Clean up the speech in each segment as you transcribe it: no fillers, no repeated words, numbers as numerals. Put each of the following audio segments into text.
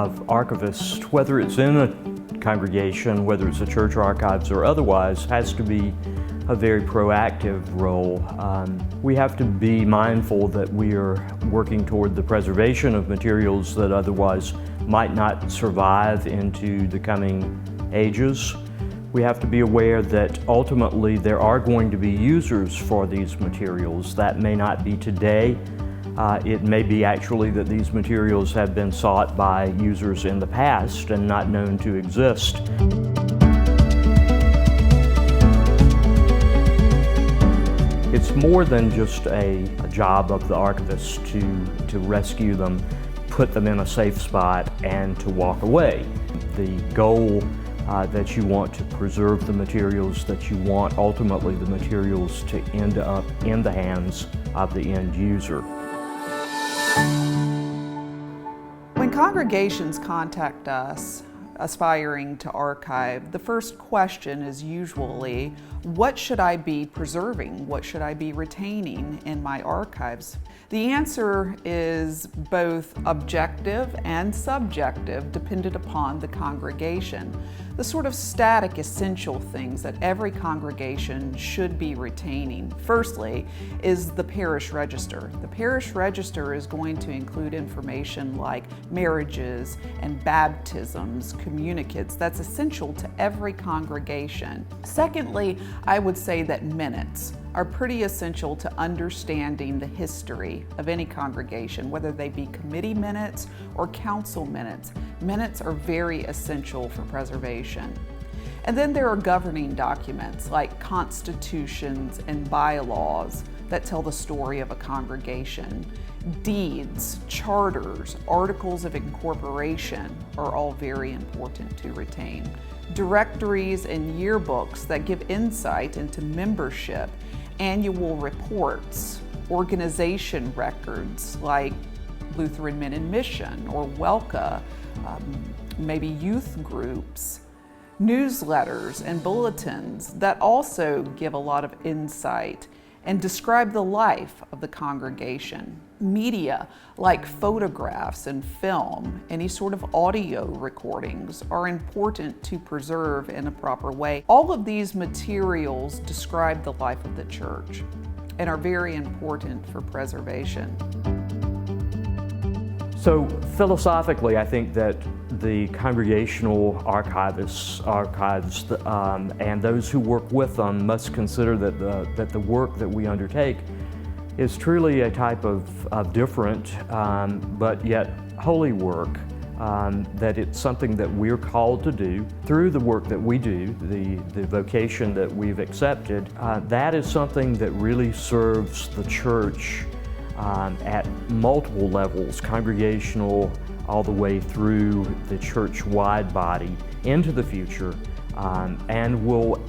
of archivists, whether it's in a congregation, whether it's a church archives or otherwise, has to be a very proactive role. We have to be mindful that we are working toward the preservation of materials that otherwise might not survive into the coming ages. We have to be aware that ultimately there are going to be users for these materials. That may not be today. It may be actually that these materials have been sought by users in the past and not known to exist. It's more than just a job of the archivist to rescue them, put them in a safe spot, and to walk away. The goal that you want to preserve the materials, that you want ultimately the materials to end up in the hands of the end user. When congregations contact us aspiring to archive, the first question is usually, what should I be preserving? What should I be retaining in my archives? The answer is both objective and subjective, dependent upon the congregation. The sort of static essential things that every congregation should be retaining, firstly, is the parish register. The parish register is going to include information like marriages and baptisms, communicants. That's essential to every congregation. Secondly, I would say that minutes are pretty essential to understanding the history of any congregation, whether they be committee minutes or council minutes. Minutes are very essential for preservation. And then there are governing documents like constitutions and bylaws that tell the story of a congregation. Deeds, charters, articles of incorporation are all very important to retain. Directories and yearbooks that give insight into membership, annual reports, organization records like Lutheran Men in Mission or WELCA, maybe youth groups, newsletters and bulletins that also give a lot of insight and describe the life of the congregation. Media like photographs and film, any sort of audio recordings are important to preserve in a proper way. All of these materials describe the life of the church and are very important for preservation. So philosophically, I think that the congregational archivists, archives, and those who work with them must consider that the work that we undertake is truly a type of different but yet holy work, that it's something that we're called to do through the work that we do, the vocation that we've accepted. That is something that really serves the church at multiple levels, congregational, all the way through the church-wide body into the future, and will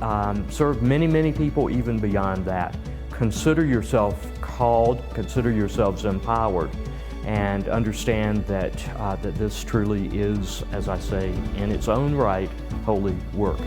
serve many, many people even beyond that. Consider yourself called, consider yourselves empowered, and understand that, that this truly is, as I say, in its own right, holy work.